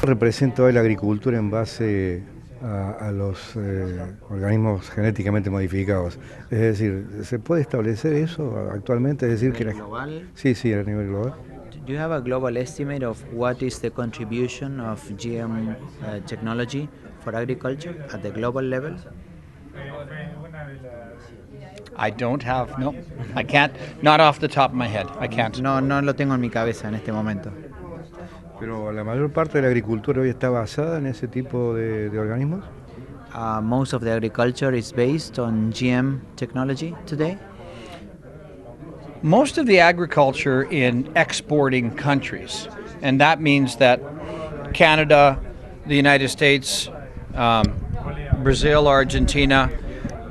Representa hoy la agricultura en base a los organismos genéticamente modificados. Es decir, ¿se puede establecer eso actualmente? Es decir, ¿A que nivel global? sí, sí, a nivel global. Do you have a global estimate of what is the contribution of GM technology for agriculture at the global level? I don't have, no, I can't, not off the top of my head, I can't. No, no lo tengo en mi cabeza en este momento. Pero la mayor parte de la agricultura hoy está basada en ese tipo de organismos. Most of the agriculture is based on GM technology today. Most of the agriculture in exporting countries, and that means that Canada, the United States, Brazil, Argentina,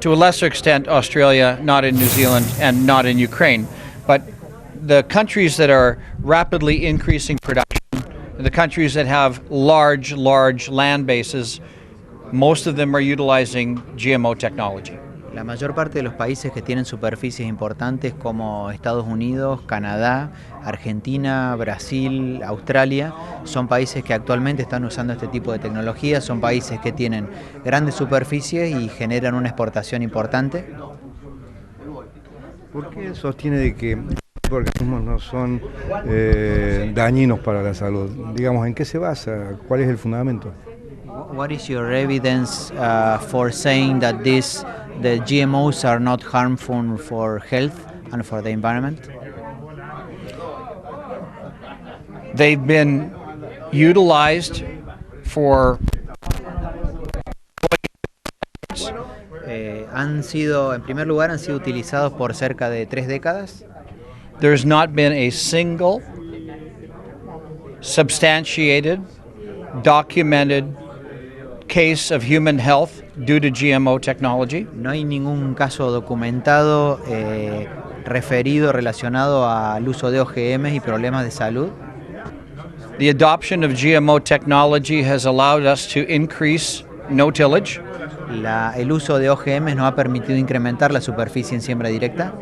to a lesser extent Australia, not in New Zealand, and not in Ukraine. But the countries that are rapidly increasing production, the countries that have large land bases, most of them are utilizing GMO technology. La mayor parte de los países que tienen superficies importantes como Estados Unidos, Canadá, Argentina, Brasil, Australia, son países que actualmente están usando este tipo de tecnología, son países que tienen grandes superficies y generan una exportación importante. ¿Por qué sostiene de que los organismos no son dañinos para la salud? Digamos, ¿en qué se basa? ¿Cuál es el fundamento? What is your evidence for saying that the GMOs are not harmful for health and for the environment? They've been utilized for En primer lugar, han sido utilizados por cerca de 3 décadas. There's not been a single substantiated, documented case of human health due to GMO technology. No hay ningún caso documentado relacionado al uso de OGMs y problemas de salud. The adoption of GMO technology has allowed us to increase no-tillage. El uso de OGMs nos ha permitido incrementar la superficie en siembra directa.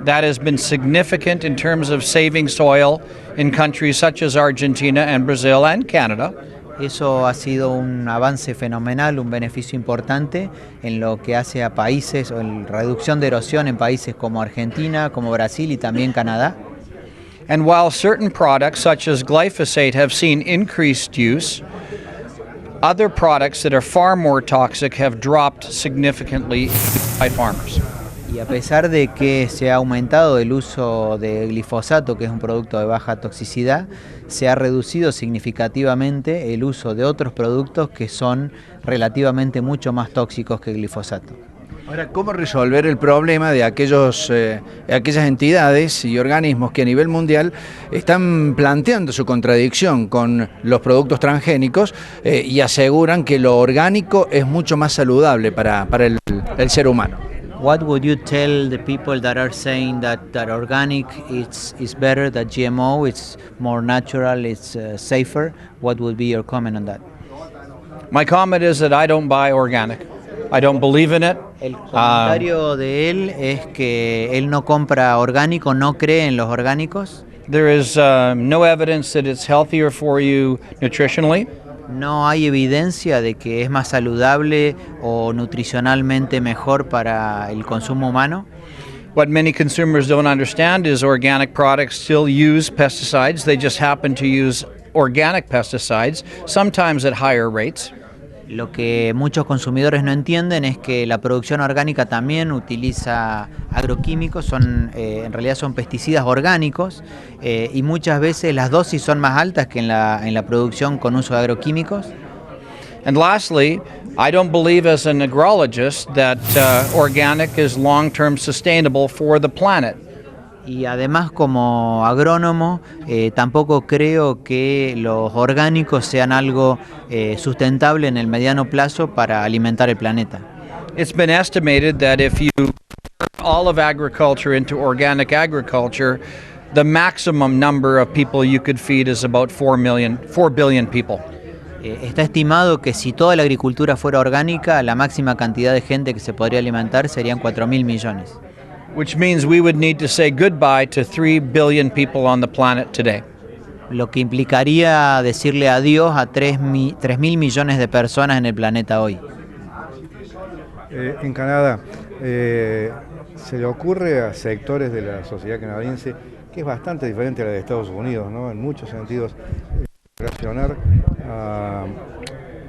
That has been significant in terms of saving soil in countries such as Argentina and Brazil and Canada. Eso ha sido un avance fenomenal, un beneficio importante en lo que hace a países o en reducción de erosión en países como Argentina, como Brasil y también Canadá. And while certain products such as glyphosate have seen increased use, other products that are far more toxic have dropped significantly by farmers. Y a pesar de que se ha aumentado el uso de glifosato, que es un producto de baja toxicidad, se ha reducido significativamente el uso de otros productos que son relativamente mucho más tóxicos que el glifosato. Ahora, ¿cómo resolver el problema de aquellas entidades y organismos que a nivel mundial están planteando su contradicción con los productos transgénicos y aseguran que lo orgánico es mucho más saludable para el ser humano? What would you tell the people that are saying that organic is better, that GMO it's more natural, it's safer? What would be your comment on that? My comment is that I don't buy organic. I don't believe in it. El comentario de él es que él no compra orgánico, no cree en los orgánicos. There is no evidence that it's healthier for you nutritionally. No hay evidencia de que es más saludable o nutricionalmente mejor para el consumo humano. What many consumers don't understand is organic products still use pesticides. They just happen to use organic pesticides, sometimes at higher rates. Lo que muchos consumidores no entienden es que la producción orgánica también utiliza agroquímicos, en realidad son pesticidas orgánicos y muchas veces las dosis son más altas que en la producción con uso de agroquímicos. And lastly, I don't believe as an agrologist that organic is long-term sustainable for the planet. Y además, como agrónomo, tampoco creo que los orgánicos sean algo sustentable en el mediano plazo para alimentar el planeta. It's been estimated that if you turn all of agriculture into organic agriculture, the maximum number of people you could feed is about 4 billion people. Está estimado que si toda la agricultura fuera orgánica, la máxima cantidad de gente que se podría alimentar serían 4.000 millones. Which means we would need to say goodbye to 3 billion people on the planet today. Lo que implicaría decirle adiós a 3.000 millones de personas en el planeta hoy. En Canadá, se le ocurre a sectores de la sociedad canadiense que es bastante diferente a la de Estados Unidos, ¿no? En muchos sentidos, relacionar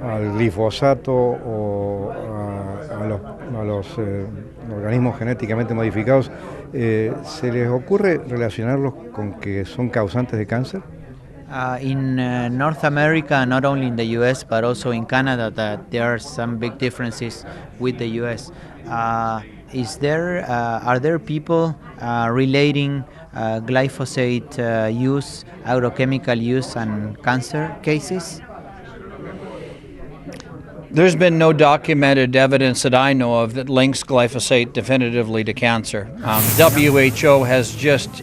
al glifosato o a los organismos genéticamente modificados, ¿se les ocurre relacionarlos con que son causantes de cáncer? In North America, not only in the US, but also in Canada, that there are some big differences with the US. Are there people relating glyphosate use, agrochemical use, and cancer cases? There's been no documented evidence that I know of that links glyphosate definitively to cancer. WHO has just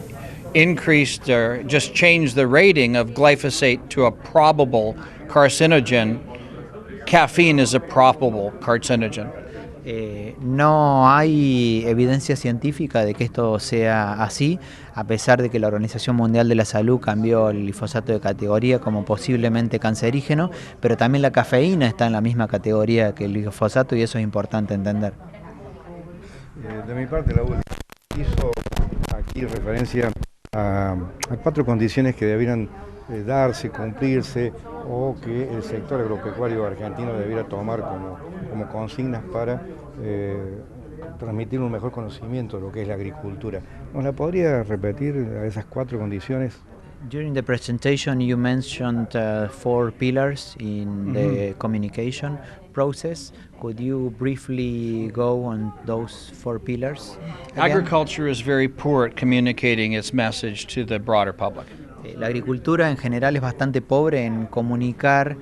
increased or just changed the rating of glyphosate to a probable carcinogen. Caffeine is a probable carcinogen. No hay evidencia científica de que esto sea así, a pesar de que la Organización Mundial de la Salud cambió el glifosato de categoría como posiblemente cancerígeno, pero también la cafeína está en la misma categoría que el glifosato y eso es importante entender. De mi parte, la última hizo aquí referencia a 4 condiciones que debieran darse, cumplirse, o que el sector agropecuario argentino debiera tomar como consignas para transmitir un mejor conocimiento de lo que es la agricultura. ¿Nos la podría repetir a esas 4 condiciones? During the presentation you mentioned 4 pillars in the communication process. Could you briefly go on those 4 pillars again? Agriculture is very poor at communicating its message to the broader public. La agricultura en general es bastante pobre en comunicar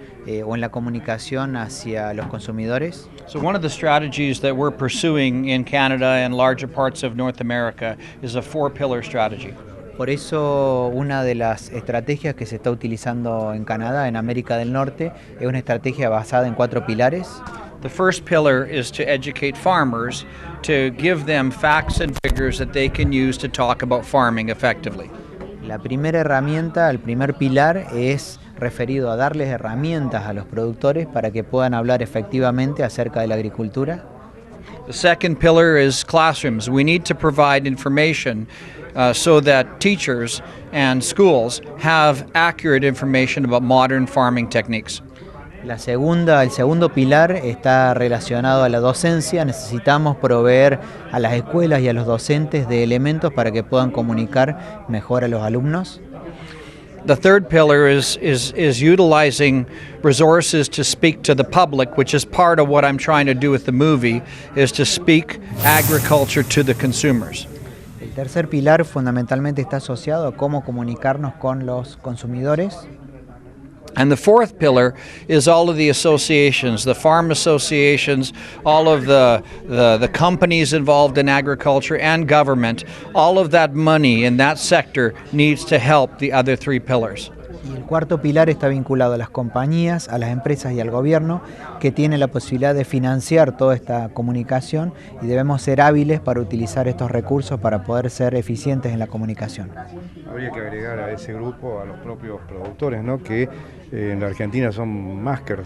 o en la comunicación hacia los consumidores. So one of the strategies that we're pursuing in Canada and larger parts of North America is a 4-pillar strategy. Por eso una de las estrategias que se está utilizando en Canadá, en América del Norte, es una estrategia basada en 4 pilares. The first pillar is to educate farmers, to give them facts and figures that they can use to talk about farming effectively. La primera herramienta, el primer pilar es referido a darles herramientas a los productores para que puedan hablar efectivamente acerca de la agricultura. The second pillar is classrooms. We need to provide information so that teachers and schools have accurate information about modern farming techniques. El segundo pilar está relacionado a la docencia. Necesitamos proveer a las escuelas y a los docentes de elementos para que puedan comunicar mejor a los alumnos. The third pillar is utilizing resources to speak to the public, which is part of what I'm trying to do with the movie, is to speak agriculture to the consumers. El tercer pilar fundamentalmente está asociado a cómo comunicarnos con los consumidores. And the fourth pillar is all of the associations, the farm associations, all of the companies involved in agriculture and government. All of that money in that sector needs to help the other 3 pillars. Y el cuarto pilar está vinculado a las compañías, a las empresas y al gobierno, que tienen la posibilidad de financiar toda esta comunicación y debemos ser hábiles para utilizar estos recursos para poder ser eficientes en la comunicación. Habría que agregar a ese grupo a los propios productores, ¿no? Que en la Argentina son más que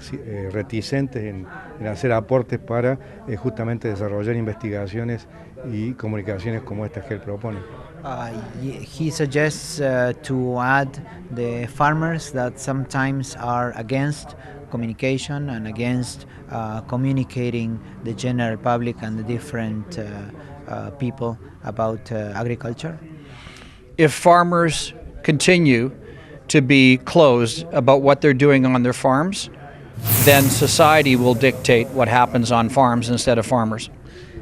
reticentes en hacer aportes para justamente desarrollar investigaciones y comunicaciones como estas que él propone. He suggests to add the farmers that sometimes are against communication and against communicating the general public and the different people about agriculture. If farmers continue to be closed about what they're doing on their farms, then society will dictate what happens on farms instead of farmers.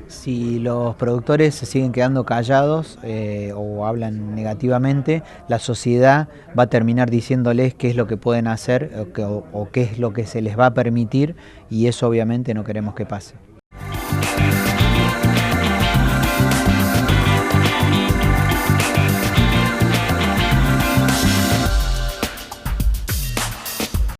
Si los productores se siguen quedando callados o hablan negativamente, la sociedad va a terminar diciéndoles qué es lo que pueden hacer o qué es lo que se les va a permitir y eso obviamente no queremos que pase.